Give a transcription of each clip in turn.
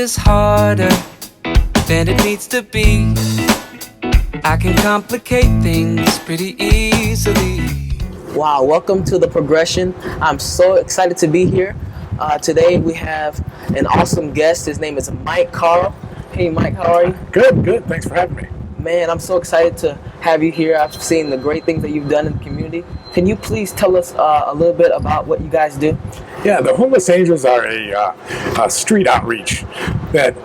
is harder than it needs to be. I can complicate things pretty easily. Wow, welcome to The Progression. I'm so excited to be here. Today we have an awesome guest. His name is Mike Carl. Hey Mike, how are you? Good. Thanks for having me. Man, I'm so excited to have you here. I've seen the great things that you've done in the community. Can you please tell us a little bit about what you guys do? Yeah, the Homeless Angels are a street outreach that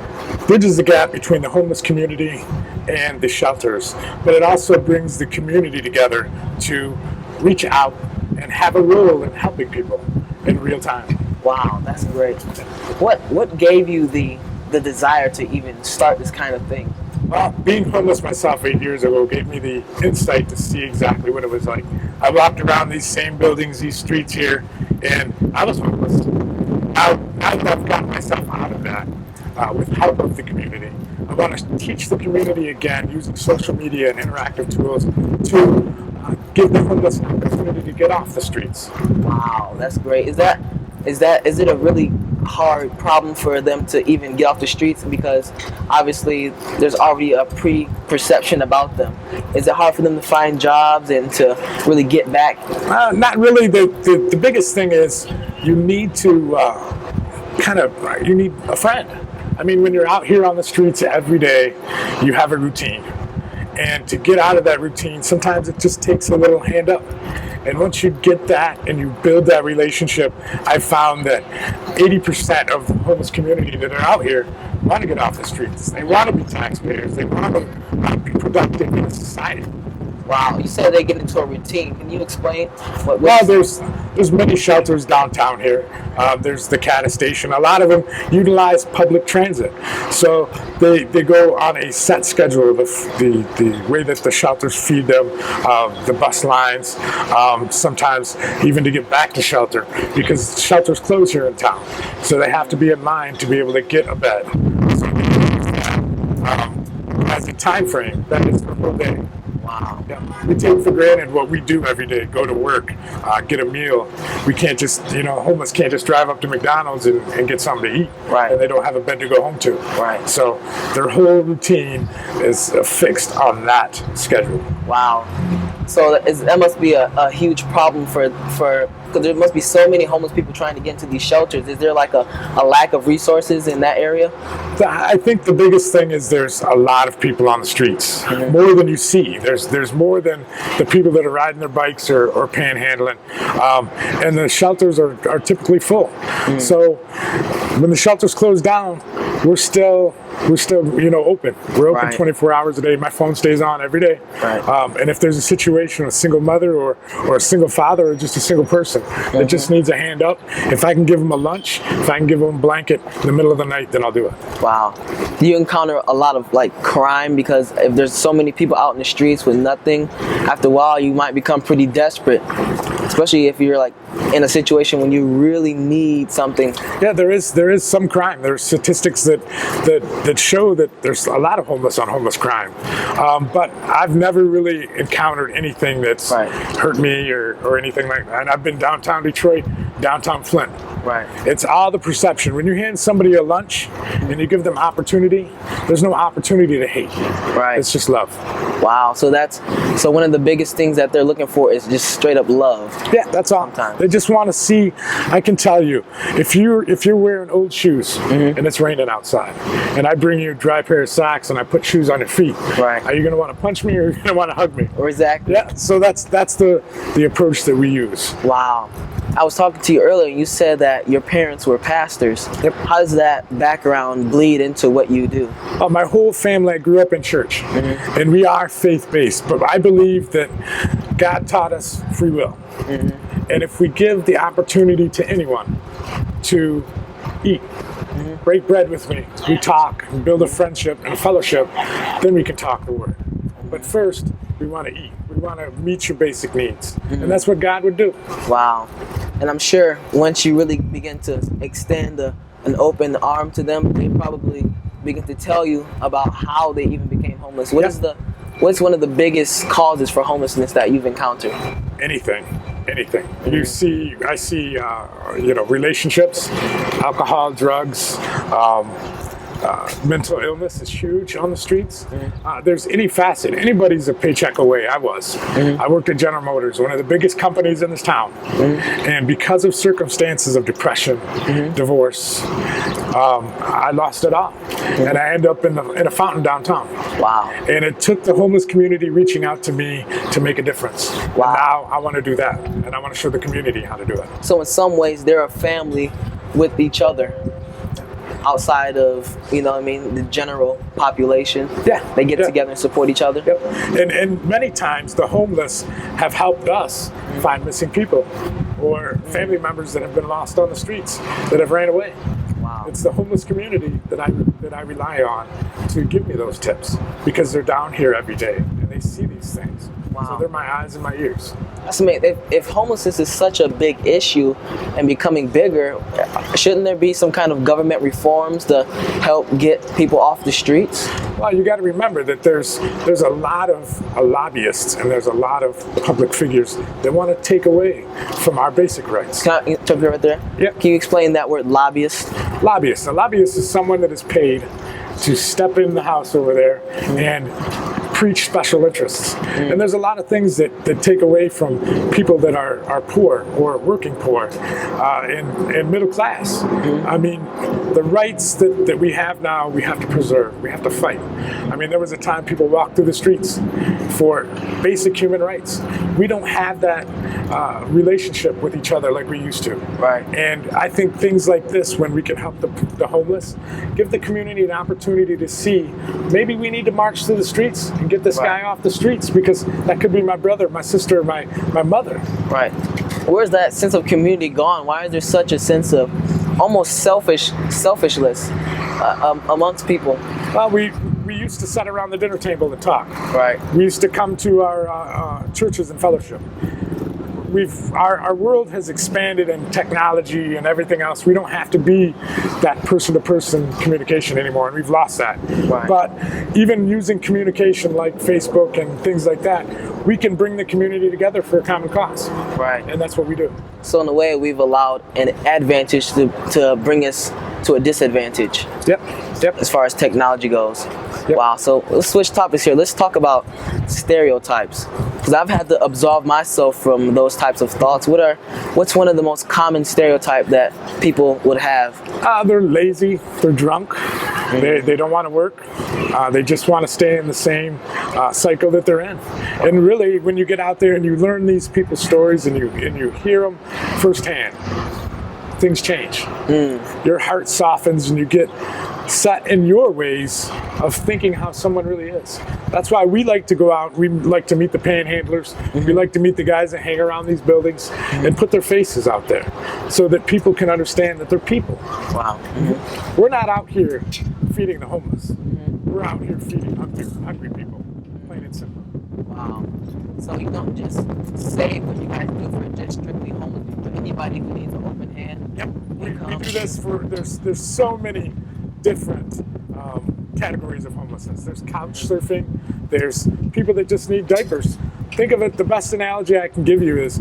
bridges the gap between the homeless community and the shelters, but it also brings the community together to reach out and have a role in helping people in real time. Wow, that's great. What gave you the desire to even start this kind of thing? Well, being homeless myself 8 years ago gave me the insight to see exactly what it was like. I walked around these same buildings, these streets here, and I was homeless. Now that I've gotten myself out of that with help of the community, I want to teach the community again using social media and interactive tools to give the homeless an opportunity to get off the streets. Wow, that's great. Is it a really hard problem for them to even get off the streets, because obviously there's already a pre-perception about them? Is it hard for them to find jobs and to really get back? Not really. The biggest thing is you need to you need a friend. I mean, when you're out here on the streets every day, you have a routine. And to get out of that routine, sometimes it just takes a little hand up. And once you get that and you build that relationship, I've found that 80% of the homeless community that are out here want to get off the streets. They want to be taxpayers. They want to be productive in society. Wow, you said they get into a routine. Can you explain what? Well, there's many shelters downtown here. There's the CATA station. A lot of them utilize public transit, so they go on a set schedule. The way that the shelters feed them, the bus lines, sometimes even to get back to shelter, because shelters close here in town, so they have to be in line to be able to get a bed. So as a time frame, that is the whole day. Wow. Yeah. We take for granted what we do every day, go to work, get a meal. We can't just, homeless can't just drive up to McDonald's and get something to eat. Right. And they don't have a bed to go home to. Right. So their whole routine is fixed on that schedule. Wow. So that must be a huge problem for because there must be so many homeless people trying to get into these shelters. Is there like a lack of resources in that area? I think the biggest thing is there's a lot of people on the streets, more than you see. There's more than the people that are riding their bikes or panhandling, and the shelters are typically full. So when the shelters close down, we're still open. We're open Right. 24 hours a day. My phone stays on every day. Right. And if there's a situation, a single mother or a single father or just a single person that just needs a hand up, if I can give them a lunch, if I can give them a blanket in the middle of the night, then I'll do it. Wow. Do you encounter a lot of crime? Because if there's so many people out in the streets with nothing, after a while you might become pretty desperate, especially if you're in a situation when you really need something. Yeah, there is some crime. There's statistics that show that there's a lot of homeless on homeless crime. But I've never really encountered anything that's hurt me or anything like that. And I've been downtown Detroit, downtown Flint. Right. It's all the perception. When you hand somebody a lunch and you give them opportunity, there's no opportunity to hate. Right. It's just love. Wow. So one of the biggest things that they're looking for is just straight up love. Yeah, that's all. Sometimes. They just want to see. I can tell you, if you're wearing old shoes and it's raining outside, and I bring you a dry pair of socks and I put shoes on your feet, Right. Are you going to want to punch me or are you going to want to hug me? Or exactly. Yeah. So that's the approach that we use. Wow. I was talking to you earlier, and you said that your parents were pastors. Yep. How does that background bleed into what you do? My whole family, I grew up in church, and we are faith-based, but I believe that God taught us free will. And if we give the opportunity to anyone to eat, break bread with me, we talk, and build a friendship and a fellowship, then we can talk the word. But first, we want to eat. We want to meet your basic needs. And that's what God would do. Wow. And I'm sure once you really begin to extend an open arm to them, they probably begin to tell you about how they even became homeless. What's one of the biggest causes for homelessness that you've encountered? Anything. I see relationships, alcohol, drugs, mental illness is huge on the streets. There's any facet. Anybody's a paycheck away. I was. I worked at General Motors, one of the biggest companies in this town. And because of circumstances of depression, divorce, I lost it all. And I ended up in a fountain downtown. Wow. And it took the homeless community reaching out to me to make a difference. Wow. And now I want to do that. And I want to show the community how to do it. So in some ways, they're a family with each other. Outside of, the general population. Yeah. They get together and support each other. Yep. And many times the homeless have helped us find missing people or family members that have been lost on the streets that have ran away. Wow. It's the homeless community that I rely on to give me those tips because they're down here every day and they see these things. Wow. So they're my eyes and my ears. That's amazing. If homelessness is such a big issue and becoming bigger, shouldn't there be some kind of government reforms to help get people off the streets? Well, you got to remember that there's a lot of lobbyists and there's a lot of public figures that want to take away from our basic rights. Can I interrupt you right there? Yep. Can you explain that word, lobbyist? Lobbyist. A lobbyist is someone that is paid to step in the house over there and preach special interests. And there's a lot of things that take away from people that are poor or working poor and middle class. I mean, the rights that we have now, we have to preserve. We have to fight. I mean, there was a time people walked through the streets for basic human rights. We don't have that relationship with each other like we used to. Right. And I think things like this, when we can help the homeless, give the community an opportunity to see maybe we need to march through the streets and get this guy off the streets because that could be my brother, my sister, my mother. Right. Where's that sense of community gone? Why is there such a sense of almost selfishness amongst people? Well, we used to sit around the dinner table and talk. Right. We used to come to our churches and fellowship. Our world has expanded in technology and everything else. We don't have to be that person-to-person communication anymore, and we've lost that. Right. But even using communication like Facebook and things like that, we can bring the community together for a common cause. Right. And that's what we do. So in a way, we've allowed an advantage to bring us to a disadvantage. Yep. As far as technology goes. Yep. Wow. So let's switch topics here. Let's talk about stereotypes. Because I've had to absolve myself from those types of thoughts. What's one of the most common stereotype that people would have? They're lazy. They're drunk. They don't want to work. They just want to stay in the same cycle that they're in. And really, when you get out there and you learn these people's stories and you hear them firsthand, things change. Your heart softens and you get set in your ways of thinking how someone really is. That's why we like to go out. We like to meet the panhandlers. We like to meet the guys that hang around these buildings and put their faces out there so that people can understand that they're people. Wow. We're not out here feeding the homeless. We're out here feeding hungry people, plain and simple. Wow. So you don't just say what you guys do for just strictly homeless people. Anybody who needs an open hand. Yep. We do this for, there's so many different categories of homelessness. There's couch surfing. There's people that just need diapers. Think of it, the best analogy I can give you is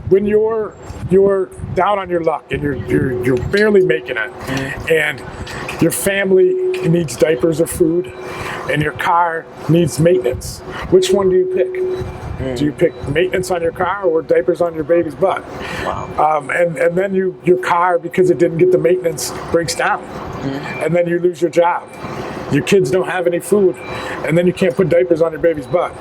when you're down on your luck and you're barely making it, and your family needs diapers or food, and your car needs maintenance. Which one do you pick? Do you pick maintenance on your car or diapers on your baby's butt? Wow. And then your car, because it didn't get the maintenance, breaks down, and then you lose your job. Your kids don't have any food, and then you can't put diapers on your baby's butt.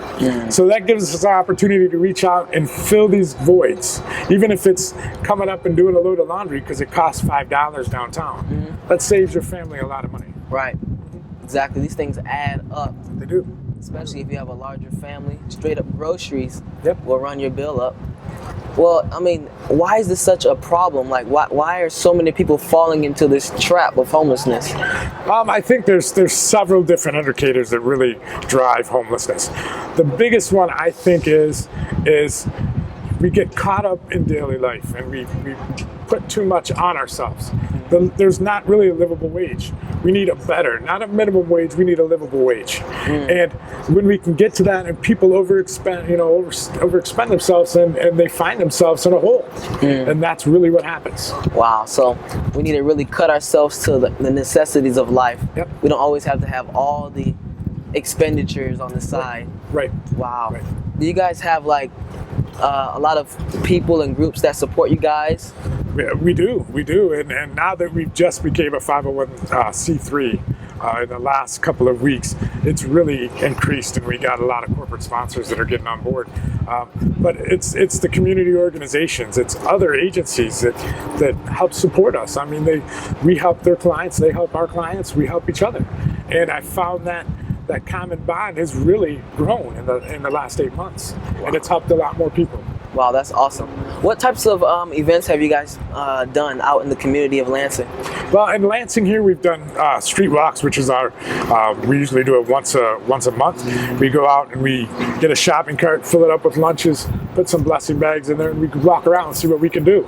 So that gives us an opportunity to reach out and fill these voids, even if it's coming up and doing a load of laundry because it costs $5 downtown. That saves your family a lot of money. Right. Exactly. These things add up. They do. Especially if you have a larger family. Straight up groceries Yep. will run your bill up. Well, I mean, why is this such a problem? Like, why are so many people falling into this trap of homelessness? I think there's several different indicators that really drive homelessness. The biggest one I think is we get caught up in daily life and we put too much on ourselves. There's not really a livable wage. We need a better, not a minimum wage, we need a livable wage. And when we can get to that and people overexpend themselves and they find themselves in a hole. And that's really what happens. Wow, so we need to really cut ourselves to the necessities of life. Yep. We don't always have to have all the expenditures on the side. Right. Wow. Right. Do you guys have like a lot of people and groups that support you guys? Yeah, we do, and now that we've just became a 501c3 in the last couple of weeks, it's really increased, and we got a lot of corporate sponsors that are getting on board. But it's the community organizations, it's other agencies that help support us. I mean, we help their clients, they help our clients, we help each other, and I found that common bond has really grown in the last 8 months, and it's helped a lot more people. Wow, that's awesome. What types of events have you guys done out in the community of Lansing? Well, in Lansing here, we've done street walks, which is we usually do it once a month. We go out and we get a shopping cart, fill it up with lunches, put some blessing bags in there, and we can walk around and see what we can do.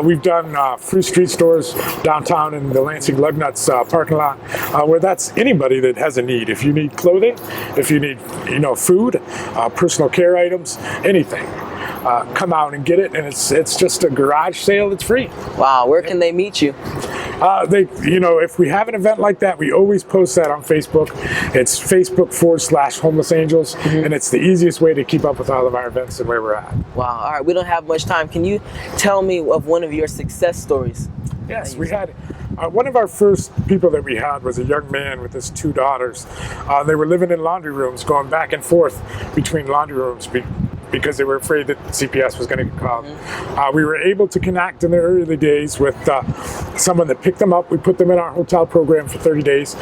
We've done free street stores downtown in the Lansing Lugnuts parking lot, where that's anybody that has a need. If you need clothing, if you need food, personal care items, anything. Come out and get it, and it's just a garage sale that's free. Wow, where can they meet you? If we have an event like that, we always post that on Facebook. It's Facebook.com/Homeless Angels, and it's the easiest way to keep up with all of our events and where we're at. Wow, all right, we don't have much time. Can you tell me of one of your success stories? Yes, we had one of our first people that we had was a young man with his 2 daughters. They were living in laundry rooms, going back and forth between laundry rooms because they were afraid that CPS was going to get called. We were able to connect in the early days with someone that picked them up. We put them in our hotel program for 30 days.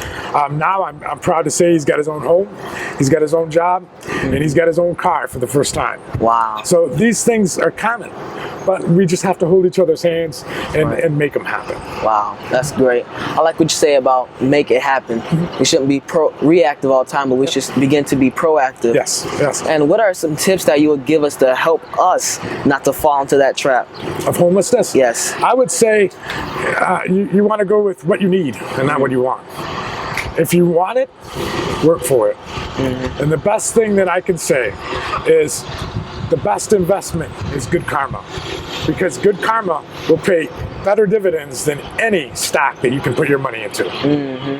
Now I'm proud to say he's got his own home, he's got his own job, and he's got his own car for the first time. Wow. So these things are common, but we just have to hold each other's hands and make them happen. Wow, that's great. I like what you say about make it happen. We shouldn't be reactive all the time, but we should begin to be proactive. Yes, yes. And what are some tips that you would give us to help us not to fall into that trap? Of homelessness? Yes. I would say you want to go with what you need and not what you want. If you want it, work for it. And the best thing that I can say is the best investment is good karma, because good karma will pay better dividends than any stock that you can put your money into.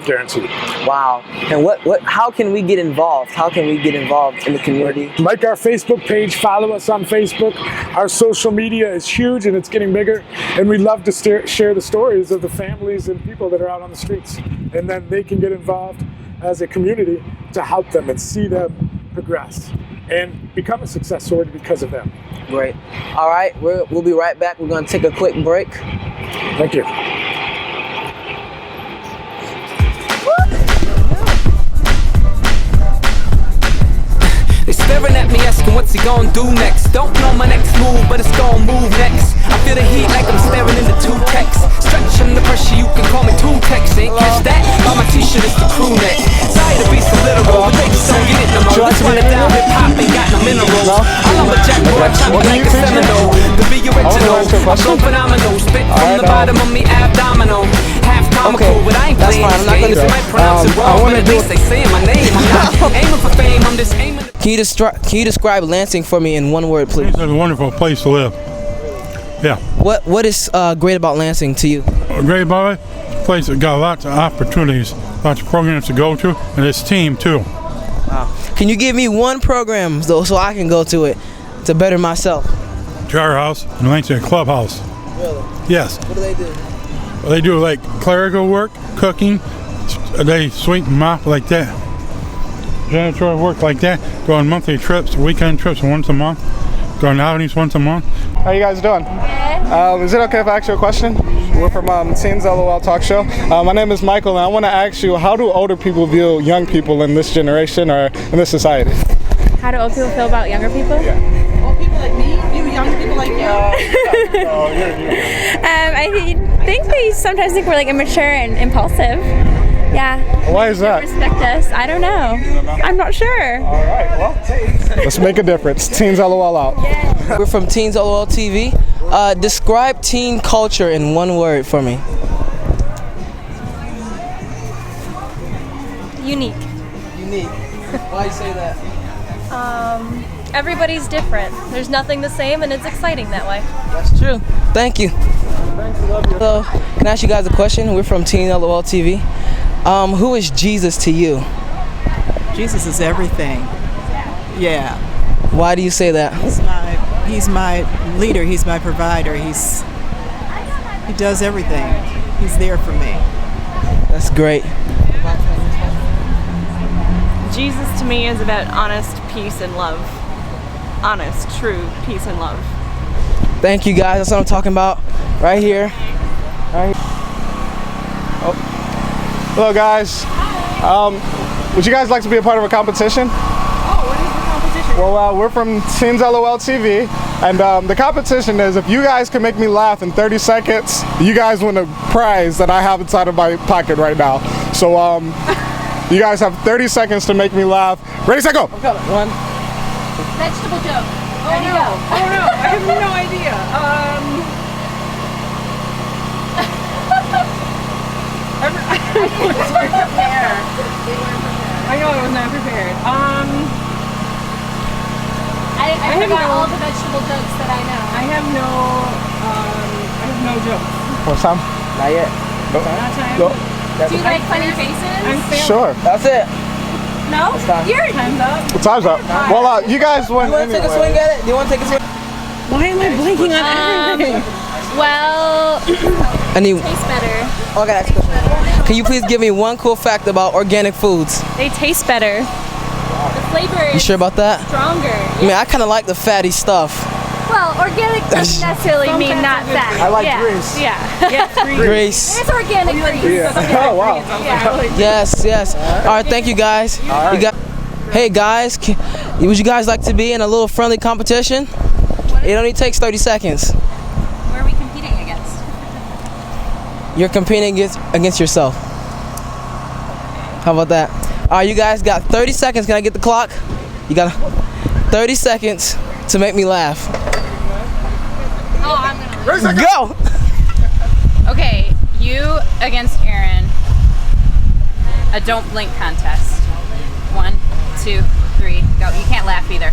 Guaranteed. Wow. And how can we get involved? How can we get involved in the community? Like our Facebook page, follow us on Facebook. Our social media is huge and it's getting bigger, and we love to share the stories of the families and people that are out on the streets, and then they can get involved as a community to help them and see them progress and become a success story because of them. Great. All right, we'll be right back. We're going to take a quick break. Thank you. They staring at me asking what's he gonna do next. Don't know my next move, but it's gonna move next. I feel the heat like I'm staring into 2 texts. Stretching the pressure, you can call me 2 texts. Ain't catch that? By my t-shirt is the crew neck. Sorry to be so literal, but they just don't get it no more. Let's run it down, hip hop ain't got no minerals. I love a jack boy, chop me like a Seminole. To be original, I'm so phenomenal. Spit from the bottom of me abdominal. Half comical, but I ain't playing these games. I might pronounce it wrong, but at least they saying my name. I'm not aiming for fame, I'm just aiming. Can you describe Lansing for me in one word, please? It's a wonderful place to live. Yeah. What is great about Lansing to you? Great about it? Place that got lots of opportunities, lots of programs to go to, and its team too. Wow. Can you give me one program though, so I can go to it to better myself? Jar House and Lansing Clubhouse. Really? Yes. What do they do? They do like clerical work, cooking. They sweep and mop like that. Janitorial work like that. Go on monthly trips, weekend trips once a month. Go on outings once a month. How you guys doing? Is it okay if I ask you a question? We're from TeensLOL talk show. My name is Michael, and I want to ask you, how do older people view young people in this generation or in this society? How do old people feel about younger people? Yeah. Old people like me view young people like you. I think they sometimes think we're like immature and impulsive. Yeah. Why is that? Respect us. I don't know. I'm not sure. All right, well, let's make a difference. TeensLOL out. We're from TeensLOLTV. Describe teen culture in one word for me. Unique. Unique. Why you say that? Everybody's different. There's nothing the same, and it's exciting that way. That's true. Thank you. So, can I ask you guys a question? We're from TeensLOLTV. Who is Jesus to you? Jesus is everything. Yeah. Why do you say that? He's my leader. He's my provider. He does everything. He's there for me. That's great. Jesus to me is about honest peace and love. Honest, true peace and love. Thank you guys. That's what I'm talking about. Right here. Right here. Oh. Hello guys. Would you guys like to be a part of a competition? Oh, what is the competition? Well, we're from TeensLOLTV, and the competition is if you guys can make me laugh in 30 seconds, you guys win a prize that I have inside of my pocket right now. So you guys have 30 seconds to make me laugh. Ready, set, go! One. Vegetable joke. Oh no! Oh no! I have no idea. I know I was not prepared. I forgot all the vegetable jokes that I know. I have no jokes. What's time? Not yet. Nope. Not time. Nope. Do you like funny faces? I'm failing. Sure. That's it. No? time. You're Time's up. Well, time's up. Well, you guys win You want to anyway. take a swing at it? Do you want to take a swing? Why am I blanking on everything? well, I need. tastes better. Okay, that's good. Can you please give me one cool fact about organic foods? They taste better. The flavor You is sure about that? stronger. I mean, I kind of like the fatty stuff. Well, organic doesn't necessarily mean not fat. I like yeah. grease. Yeah. Yes, Grace. It's organic grease. Oh, wow. Yes, yes. All right, thank you guys. right. You got. Hey guys, would you guys like to be in a little friendly competition? It only takes 30 seconds. Where are we competing against? You're competing against yourself. How about that? All right, you guys got 30 seconds. Can I get the clock? You got 30 seconds to make me laugh. Oh, I'm gonna. Go! Okay, you against Aaron. A don't blink contest. 1, 2, 3, go. You can't laugh either.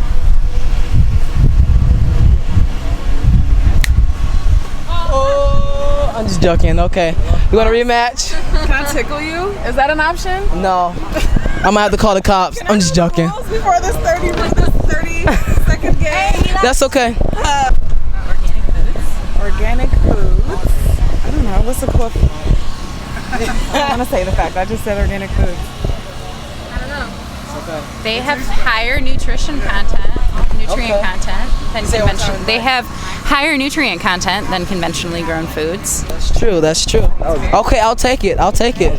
Oh, I'm just joking. Okay. You want a rematch? Can I tickle you? Is that an option? No. I'm gonna have to call the cops. I'm just joking. Before this 30-second game. That's okay. Organic foods. I don't know. What's the cool? I don't want to say the fact. I just said organic foods. They have higher nutrition content, nutrient content than conventional. They have higher nutrient content than conventionally grown foods. That's true. That's true. Okay, I'll take it. I'll take it.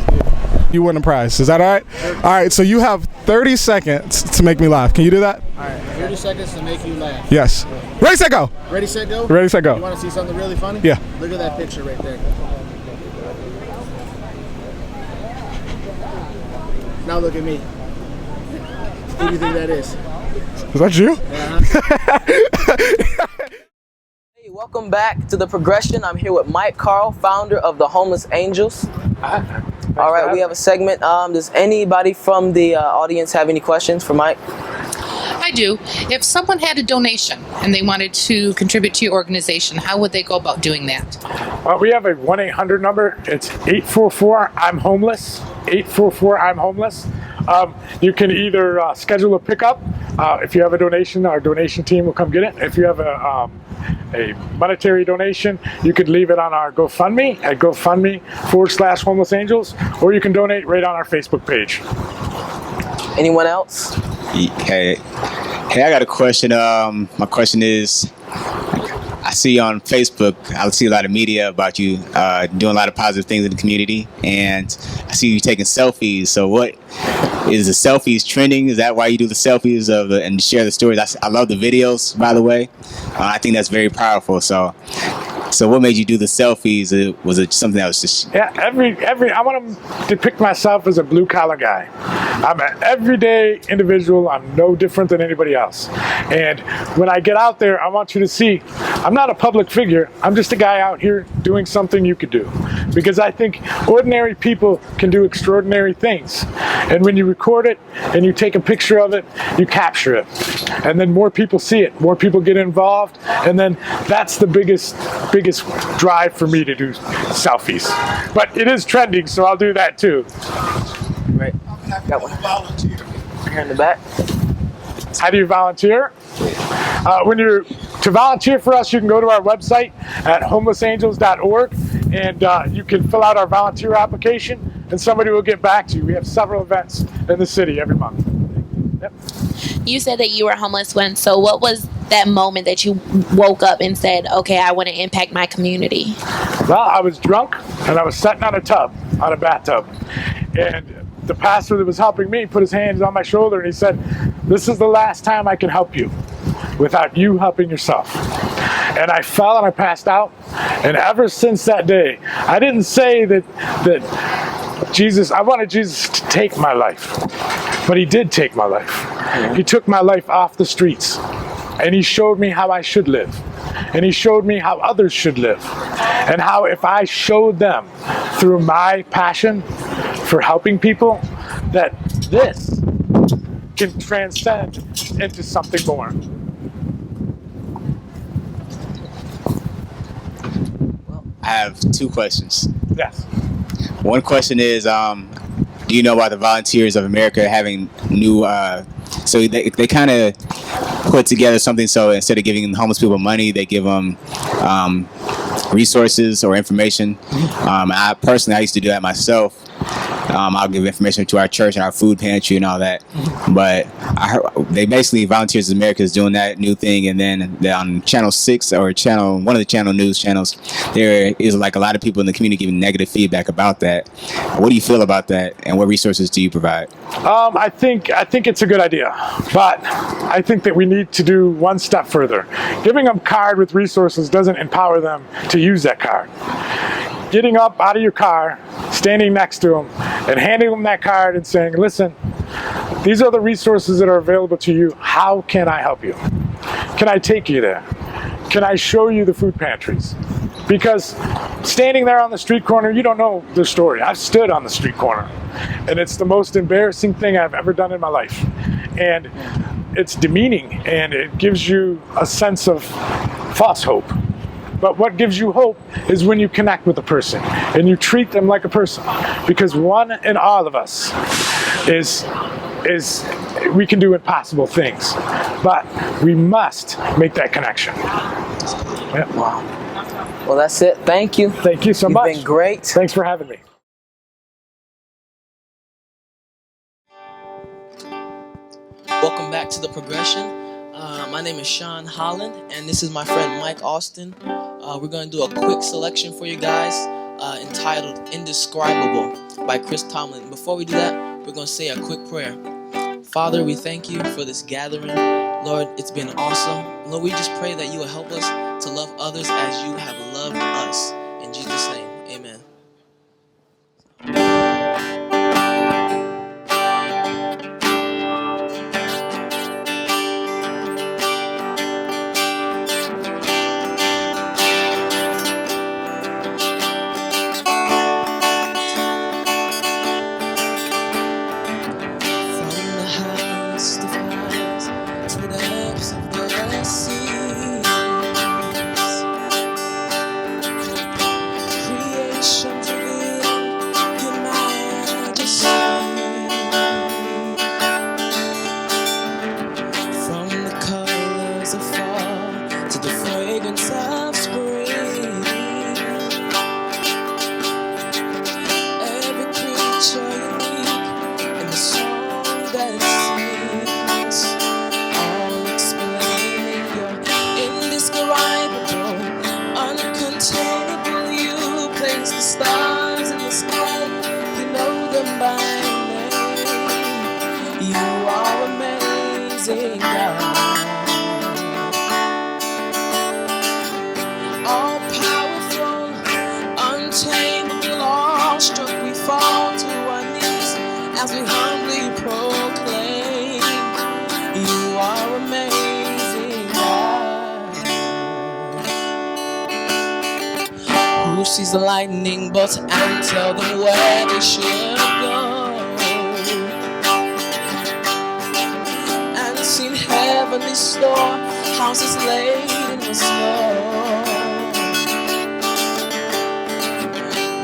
You win a prize. Is that all right? All right, so you have 30 seconds to make me laugh. Can you do that? All right, 30 seconds to make you laugh. Yes. Ready, set, go. Ready, set, go? Ready, set, go. You want to see something really funny? Yeah. Look at that picture right there. Now look at me. Who do you think that is? Is that you? Hey, welcome back to The Progression. I'm here with Mike Carl, founder of the Homeless Angels. All right, we have a segment. Does anybody from the audience have any questions for Mike? I do. If someone had a donation and they wanted to contribute to your organization, how would they go about doing that? We have a 1-800 number. It's 844-I'm-HOMELESS. 844-I'm-HOMELESS. You can either schedule a pickup. If you have a donation, our donation team will come get it. If you have a monetary donation, you could leave it on our GoFundMe at GoFundMe/Homeless Angels, or you can donate right on our Facebook page. Anyone else? Hey, I got a question. My question is, I see on Facebook, I see a lot of media about you doing a lot of positive things in the community, and I see you taking selfies. So what is the selfies trending? Is that why you do the selfies and share the stories? I love the videos, by the way. I think that's very powerful. So what made you do the selfies? Was it something that was just... Yeah, I want to depict myself as a blue collar guy. I'm an everyday individual. I'm no different than anybody else. And when I get out there, I want you to see I'm not a public figure. I'm just a guy out here doing something you could do. Because I think ordinary people can do extraordinary things. And when you record it and you take a picture of it, you capture it. And then more people see it, more people get involved, and then that's the biggest drive for me to do selfies. But it is trending, so I'll do that too. Right. Got one. Here in the back. How do you volunteer? To volunteer for us, you can go to our website at homelessangels.org, and you can fill out our volunteer application, and somebody will get back to you. We have several events in the city every month. Yep. You said that you were homeless once, so what was that moment that you woke up and said, okay, I want to impact my community? Well, I was drunk, and I was sitting on a bathtub, and the pastor that was helping me put his hands on my shoulder, and he said, this is the last time I can help you without you helping yourself. And I fell and I passed out, and ever since that day, I didn't say that I wanted Jesus to take my life, but he did take my life. He took my life off the streets, and he showed me how I should live, and he showed me how others should live, and how if I showed them through my passion for helping people, that this can transcend into something more. I have two questions. Yes. One question is, do you know about the Volunteers of America having new, so they kind of put together something, so instead of giving homeless people money, they give them resources or information. I used to do that myself. I'll give information to our church and our food pantry and all that. But I heard they basically, Volunteers of America is doing that new thing, and then on Channel 6 or one of the channel news channels, there is like a lot of people in the community giving negative feedback about that. What do you feel about that, and what resources do you provide? I think it's a good idea, but I think that we need to do one step further. Giving them a card with resources doesn't empower them to use that card. Getting up out of your car, standing next to them, and handing them that card and saying, listen, these are the resources that are available to you. How can I help you? Can I take you there? Can I show you the food pantries? Because standing there on the street corner, you don't know the story. I've stood on the street corner, and it's the most embarrassing thing I've ever done in my life. And it's demeaning, and it gives you a sense of false hope. But what gives you hope is when you connect with a person and you treat them like a person. Because one in all of us is we can do impossible things. But we must make that connection. Yeah. Wow. Well, that's it. Thank you. Thank you so much. You've been great. Thanks for having me. Welcome back to The Progression. My name is Sean Holland, and this is my friend Mike Austin. We're going to do a quick selection for you guys entitled Indescribable by Chris Tomlin. Before we do that, we're going to say a quick prayer. Father, we thank you for this gathering. Lord, it's been awesome. Lord, we just pray that you will help us to love others as you have loved us. In Jesus' name, amen. All who sees the lightning bolts and tell them where they should go. And seen heavenly storehouses laid in the snow.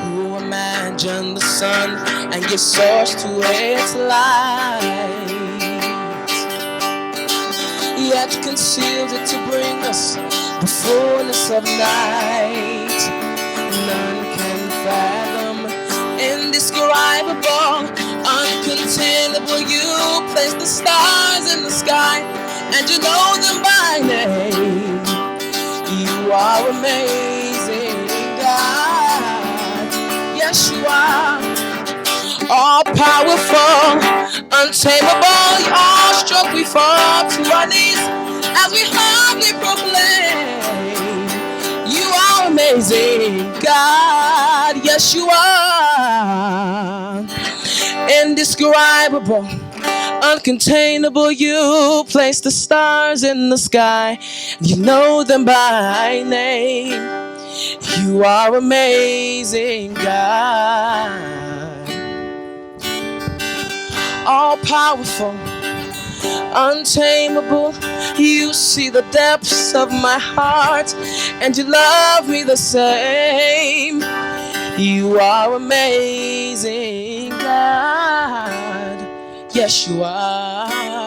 Who imagine the sun and give source to its light, yet conceals it to bring us the fullness of night. None can fathom, indescribable, uncontainable. You place the stars in the sky and you know them by name. You are amazing, God. Yes, you are. All powerful, untamable, awestruck we fall to our knees as we humbly proclaim, you are amazing, God. Yes, you are. Indescribable, uncontainable, you place the stars in the sky, you know them by name. You are amazing, God. All powerful, untamable, you see the depths of my heart and you love me the same. You are amazing, God. Yes, you are.